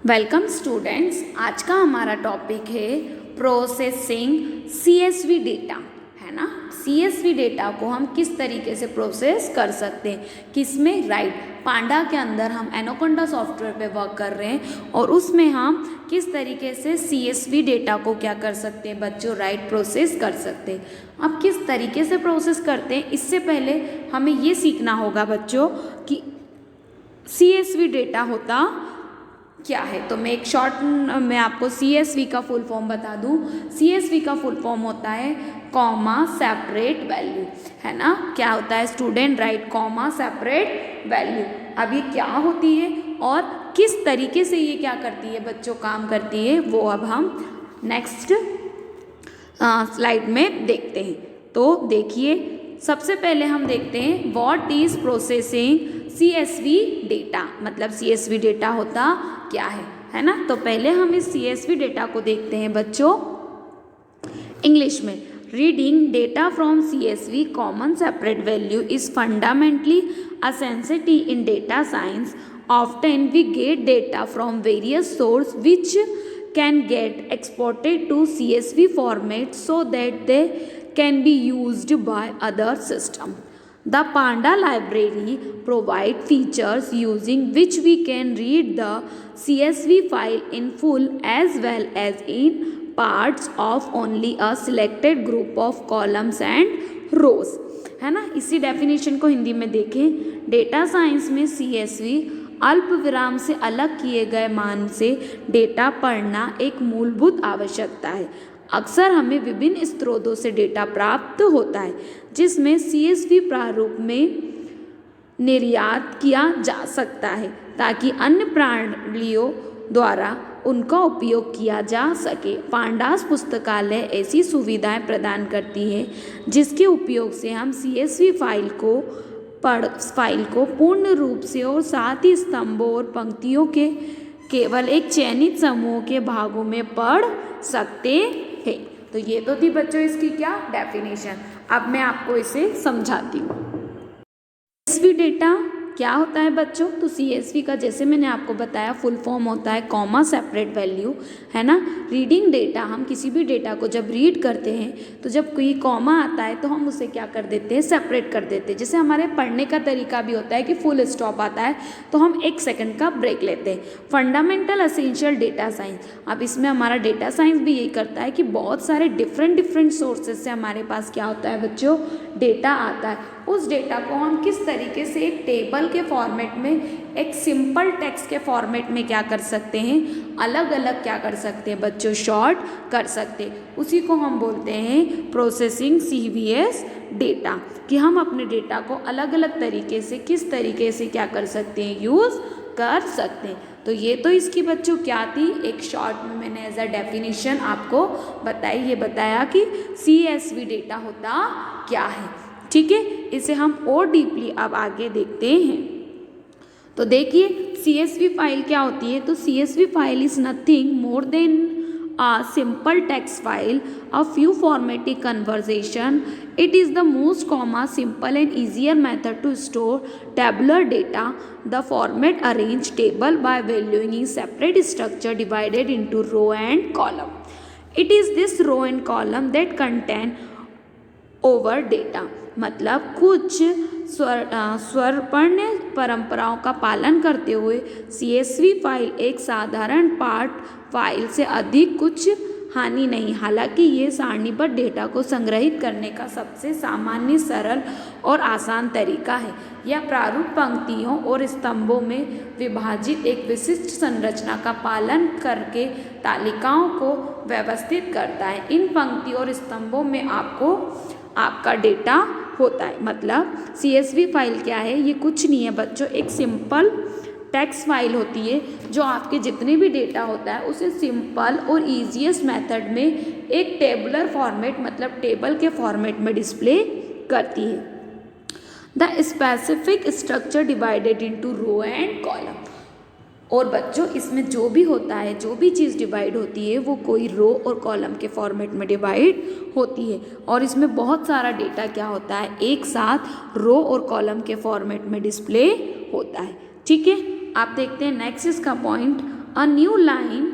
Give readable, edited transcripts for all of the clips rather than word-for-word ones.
Welcome students. आज का हमारा टॉपिक है प्रोसेसिंग सीएसवी डेटा, है ना। सीएसवी डेटा को हम किस तरीके से प्रोसेस कर सकते हैं, किसमें, राइट, पांडा के अंदर हम एनाकोंडा सॉफ्टवेयर पे वर्क कर रहे हैं और उसमें हम किस तरीके से सीएसवी डेटा को क्या कर सकते हैं बच्चों, राइट, प्रोसेस कर सकते हैं। अब किस तरीके से प्रोसेस करते हैं, इससे पहले हमें ये सीखना होगा बच्चों कि सीएसवी डेटा होता क्या है। तो मैं एक शॉर्ट में आपको सीएसवी का फुल फॉर्म बता दूं। सीएसवी का फुल फॉर्म होता है कॉमा सेपरेट वैल्यू, है ना। क्या होता है student, right, comma separate value. अब ये क्या होती है और किस तरीके से ये क्या करती है बच्चों, काम करती है, वो अब हम नेक्स्ट स्लाइड में देखते हैं। तो देखिए, सबसे पहले हम देखते हैं what is processing CSV data, मतलब सीएसवी डेटा होता क्या है ना। तो पहले हम इस सीएसवी डेटा को देखते हैं बच्चों इंग्लिश में। Reading data from CSV common separate value is fundamentally a necessity in data science. Often we get data from various source which can get exported to CSV format so that they can be used by other systems. The Panda library provides features using which we can read the CSV file in full as well as in parts of only a selected group of columns and rows, है ना। इसी definition को हिंदी में देखें। Data science में CSV अल्प विराम से अलग किए गए मान से डेटा पढ़ना एक मूलभूत आवश्यकता है। अक्सर हमें विभिन्न स्रोतों से डेटा प्राप्त होता है जिसमें सीएसवी प्रारूप में निर्यात किया जा सकता है ताकि अन्य प्रणालियों द्वारा उनका उपयोग किया जा सके। पांडास पुस्तकालय ऐसी सुविधाएं प्रदान करती है जिसके उपयोग से हम सीएसवी फाइल को पूर्ण रूप से और साथ ही स्तंभों और पंक्तियों के केवल एक चयनित समूह के भागों में पढ़ सकते हैं। तो ये तो थी बच्चों इसकी क्या डेफिनेशन। अब मैं आपको इसे समझाती हूँ। सीएसवी डेटा क्या होता है बच्चों, तो सीएसवी का जैसे मैंने आपको बताया फुल फॉर्म होता है कॉमा सेपरेट वैल्यू, है ना। रीडिंग डेटा, हम किसी भी डेटा को जब रीड करते हैं तो जब कोई कॉमा आता है तो हम उसे क्या कर देते हैं, सेपरेट कर देते हैं। जैसे हमारे पढ़ने का तरीका भी होता है कि फुल स्टॉप आता है तो हम 1 सेकंड का ब्रेक लेते हैं। फंडामेंटल एसेंशियल डेटा साइंस, अब इसमें हमारा डेटा साइंस भी यही करता है कि बहुत सारे डिफरेंट सोर्सेज से हमारे पास क्या होता है बच्चों, डेटा आता है। उस डेटा को हम किस तरीके से एक टेबल के फॉर्मेट में, एक सिंपल टेक्स्ट के फॉर्मेट में क्या कर सकते हैं, अलग अलग क्या कर सकते हैं बच्चों, शॉर्ट कर सकते हैं। उसी को हम बोलते हैं प्रोसेसिंग सीवीएस डेटा, कि हम अपने डेटा को अलग अलग तरीके से किस तरीके से क्या कर सकते हैं, यूज़ कर सकते हैं। तो ये तो इसकी बच्चों क्या थी, एक शॉर्ट में मैंने एज अ डेफिनेशन आपको बताई। ये बताया कि सीएसवी डेटा होता क्या है, ठीक है। इसे हम और डीपली अब आगे देखते हैं। तो देखिए सीएसवी फाइल क्या होती है, तो CSV file is nothing more than a simple text file, a few formatting conversation. It is the most simple and easier method to store tabular data. The format arrange table by valuing in separate structure divided into row and column. It is this row and column that contain over data. मतलब कुछ स्वरपर्ण परंपराओं का पालन करते हुए CSV file एक साधारण पाठ फाइल से अधिक कुछ हानि नहीं। हालांकि ये सारणीबद्ध डेटा को संग्रहित करने का सबसे सामान्य, सरल और आसान तरीका है। यह प्रारूप पंक्तियों और स्तंभों में विभाजित एक विशिष्ट संरचना का पालन करके तालिकाओं को व्यवस्थित करता है। इन पंक्तियों और स्तंभों में आपका डेटा होता है। मतलब सीएसवी फाइल क्या है, ये कुछ नहीं है बच्चों, एक सिंपल टेक्स्ट फाइल होती है जो आपके जितने भी डेटा होता है उसे सिंपल और ईजीएस्ट मेथड में एक टेबुलर फॉर्मेट, मतलब टेबल के फॉर्मेट में डिस्प्ले करती है। The specific structure divided into row and column, और बच्चों इसमें जो भी होता है, जो भी चीज़ डिवाइड होती है वो कोई रो और कॉलम के फॉर्मेट में डिवाइड होती है। और इसमें बहुत सारा डेटा क्या होता है, एक साथ रो और कॉलम के फॉर्मेट में डिस्प्ले होता है, ठीक है। आप देखते हैं नेक्स्ट इसका point, a new line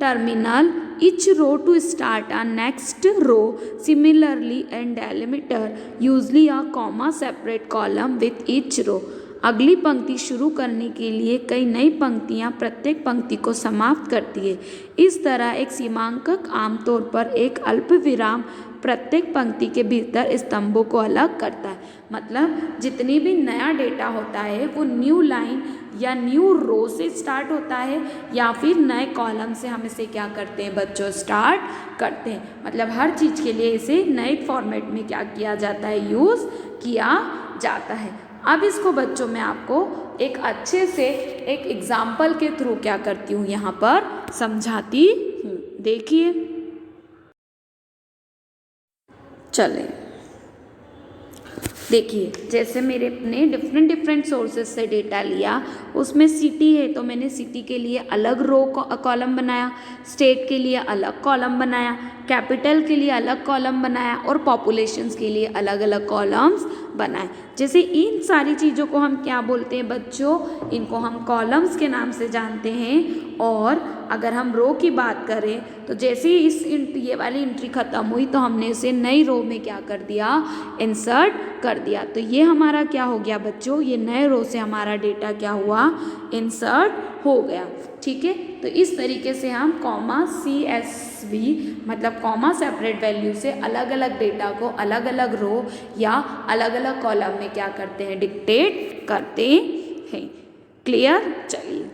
terminal each row to start a next row. Similarly, in delimiter usually a comma separate column with each row. अगली पंक्ति शुरू करने के लिए कई नई पंक्तियां प्रत्येक पंक्ति को समाप्त करती है। इस तरह एक सीमांकक आमतौर पर एक अल्प विराम प्रत्येक पंक्ति के भीतर स्तंभों को अलग करता है। मतलब जितनी भी नया डेटा होता है वो न्यू लाइन या न्यू रो से स्टार्ट होता है या फिर नए कॉलम से हम इसे क्या करते हैं बच्चों स्टार्ट करते हैं। मतलब हर चीज़ के लिए इसे नए फॉर्मेट में क्या किया जाता है यूज़ किया जाता है। अब इसको बच्चों मैं आपको एक अच्छे से एक एग्जाम्पल के थ्रू क्या करती हूँ यहाँ पर समझाती हूँ। देखिए चले देखिए, जैसे मेरे अपने डिफरेंट सोर्सेज से डेटा लिया, उसमें सिटी है तो मैंने सिटी के लिए अलग रो कॉलम बनाया, स्टेट के लिए अलग कॉलम बनाया, कैपिटल के लिए अलग कॉलम बनाया और पॉपुलेशंस के लिए अलग अलग कॉलम्स बनाए। जैसे इन सारी चीज़ों को हम क्या बोलते हैं बच्चों, इनको हम कॉलम्स के नाम से जानते हैं। और अगर हम रो की बात करें तो जैसे ही ये वाली एंट्री ख़त्म हुई तो हमने इसे नई रो में क्या कर दिया इंसर्ट कर दिया। तो ये हमारा क्या हो गया बच्चों, ये नए रो से हमारा डेटा क्या हुआ इंसर्ट हो गया। ठीक है, तो इस तरीके से हम कॉमा CSV मतलब कॉमा सेपरेट वैल्यू से अलग अलग डेटा को अलग अलग रो या अलग अलग कॉलम में क्या करते हैं डिक्टेट करते हैं। क्लियर। चलिए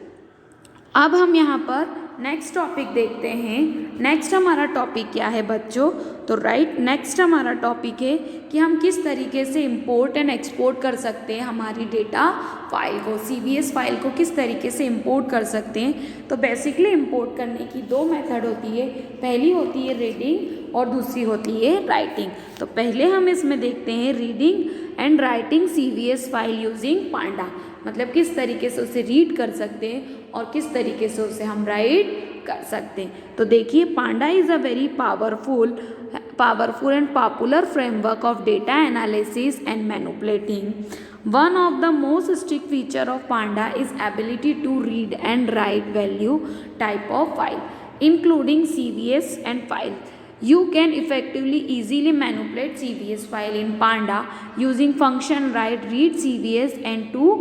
अब हम यहाँ पर नेक्स्ट टॉपिक देखते हैं। नेक्स्ट हमारा टॉपिक क्या है बच्चों, तो नेक्स्ट हमारा टॉपिक है कि हम किस तरीके से इंपोर्ट एंड एक्सपोर्ट कर सकते हैं हमारी डेटा फाइल को, CVS फाइल को किस तरीके से इंपोर्ट कर सकते हैं। तो बेसिकली इंपोर्ट करने की दो मेथड होती है, पहली होती है रीडिंग और दूसरी होती है राइटिंग। तो पहले हम इसमें देखते हैं reading and writing CVS file using panda, मतलब किस तरीके से उसे रीड कर सकते हैं और किस तरीके से उसे हम राइट कर सकते हैं। तो देखिए panda is a very powerful and popular framework of data analysis and manipulating. One of the most strict feature of Panda is ability to read and write value type of file, including CVS and file. You can effectively easily manipulate CVS file in Panda using function write read CVS and to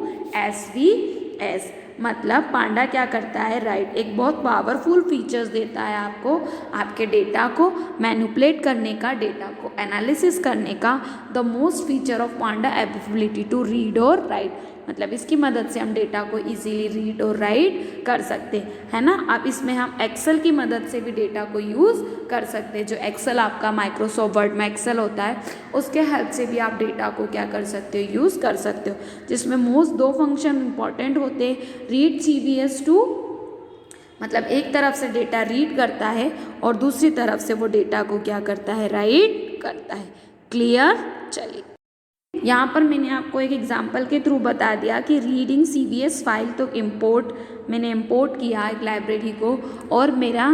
SVS। मतलब पांडा क्या करता है right एक बहुत powerful features देता है आपको, आपके डेटा को मैनिपुलेट करने का, डेटा को एनालिसिस करने का। The most feature of panda ability to read और राइट, मतलब इसकी मदद से हम डेटा को इजीली रीड और राइट कर सकते हैं, है ना। अब इसमें हम एक्सेल की मदद से भी डेटा को यूज़ कर सकते हैं। जो एक्सेल आपका माइक्रोसॉफ्ट वर्ड में एक्सेल होता है उसके हेल्प से भी आप डेटा को क्या कर सकते हो यूज़ कर सकते हो, जिसमें मोस्ट दो फंक्शन इंपॉर्टेंट होते हैं। रीड CVS टू मतलब एक तरफ से डेटा रीड करता है और दूसरी तरफ से वो डेटा को क्या करता है राइट करता है। क्लियर। चलिए यहाँ पर मैंने आपको एक एग्जांपल के थ्रू बता दिया कि रीडिंग CVS फाइल तो मैंने इंपोर्ट किया एक लाइब्रेरी को, और मेरा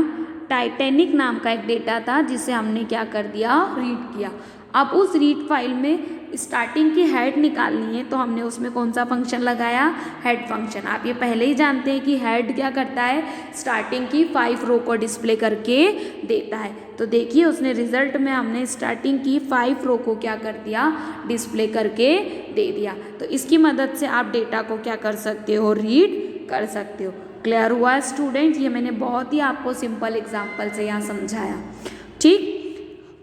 टाइटैनिक नाम का एक डेटा था जिसे हमने क्या कर दिया रीड किया। अब उस रीड फाइल में स्टार्टिंग की हेड निकालनी है तो हमने उसमें कौन सा फंक्शन लगाया, हेड फंक्शन। आप ये पहले ही जानते हैं कि हेड क्या करता है, स्टार्टिंग की 5 रो को डिस्प्ले करके देता है। तो देखिए उसने रिजल्ट में हमने स्टार्टिंग की 5 रो को क्या कर दिया डिस्प्ले करके दे दिया। तो इसकी मदद से आप डेटा को क्या कर सकते हो रीड कर सकते हो। क्लियर हुआ स्टूडेंट, ये मैंने बहुत ही आपको सिंपल एग्जाम्पल से यहाँ समझाया। ठीक,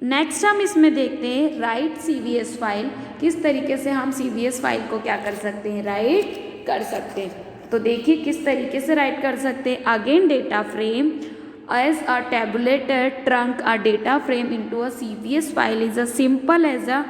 नेक्स्ट हम इसमें देखते हैं राइट CVS फाइल, किस तरीके से हम CVS फाइल को क्या कर सकते हैं राइट कर सकते हैं। तो देखिए किस तरीके से राइट कर सकते हैं। Again data frame as a tabulated trunk a data frame into a CVS file is as simple as a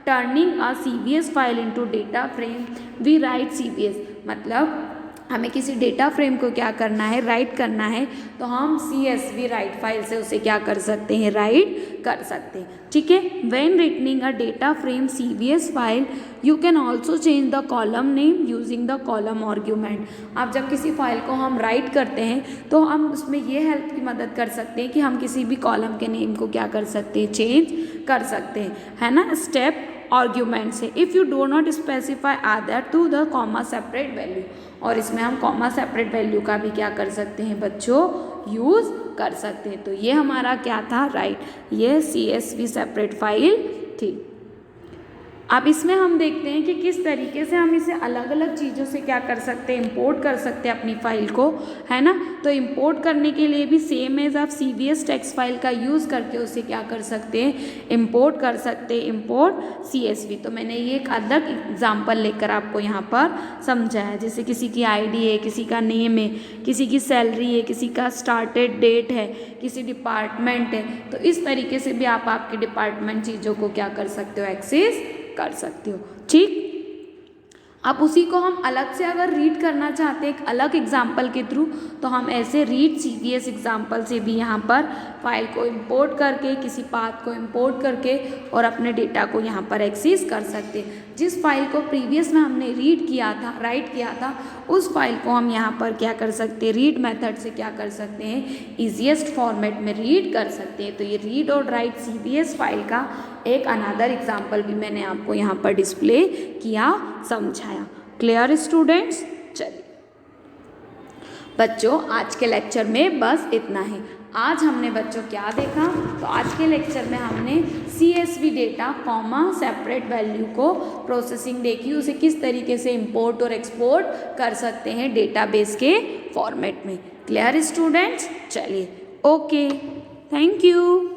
turning a CVS file into data frame we write CVS। मतलब हमें किसी डेटा फ्रेम को क्या करना है right करना है तो हम CSV राइट फाइल से उसे क्या कर सकते हैं राइट कर सकते हैं। ठीक है, when returning a data frame CVS file you can also change the column name using the column argument. अब जब किसी फाइल को हम राइट करते हैं तो हम उसमें ये हेल्प की मदद कर सकते हैं कि हम किसी भी कॉलम के नेम को क्या कर सकते हैं चेंज कर सकते हैं, है ना, स्टेप आर्ग्यूमेंट से। If you do not specify other to the comma separate value, और इसमें हम कॉमा सेपरेट वैल्यू का भी क्या कर सकते हैं बच्चों, यूज़ कर सकते हैं। तो ये हमारा क्या था, राइट, ये CSV सेपरेट फाइल थी। अब इसमें हम देखते हैं कि किस तरीके से हम इसे अलग अलग चीज़ों से क्या कर सकते हैं, इंपोर्ट कर सकते हैं अपनी फ़ाइल को, है ना। तो इंपोर्ट करने के लिए भी सेम एज आप CVS टेक्स्ट फाइल का यूज़ करके उसे क्या कर सकते हैं, इंपोर्ट कर सकते हैं, इंपोर्ट CSV। तो मैंने ये एक अलग एग्जाम्पल लेकर आपको यहाँ पर समझाया, जैसे किसी की ID है, किसी का नेम है, किसी की सैलरी है, किसी का स्टार्टेड डेट है, किसी डिपार्टमेंट है। तो इस तरीके से भी आप आपके डिपार्टमेंट चीज़ों को क्या कर सकते हो, एक्सेस कर सकते हो, ठीक। अब उसी को हम अलग से अगर रीड करना चाहते हैं एक अलग एग्जाम्पल के थ्रू, तो हम ऐसे रीड CVS एग्जाम्पल से भी यहाँ पर फाइल को इंपोर्ट करके, किसी पाथ को इंपोर्ट करके और अपने डेटा को यहाँ पर एक्सेस कर सकते हैं। जिस फाइल को प्रीवियस में हमने रीड किया था, राइट किया था, उस फाइल को हम यहाँ पर क्या कर सकते हैं, रीड मेथड से क्या कर सकते हैं, ईजीएस्ट फॉर्मेट में रीड कर सकते हैं। तो ये रीड और राइट CVS फाइल का एक अनदर एग्जाम्पल भी मैंने आपको यहाँ पर डिस्प्ले किया, समझाया। Clear students? चलिए बच्चों, आज के लेक्चर में बस इतना ही। आज हमने बच्चों क्या देखा, तो आज के लेक्चर में हमने CSV data comma separate value को प्रोसेसिंग देखी, उसे किस तरीके से इंपोर्ट और एक्सपोर्ट कर सकते हैं डेटाबेस के फॉर्मेट में। Clear students? चलिए, ओके, थैंक यू।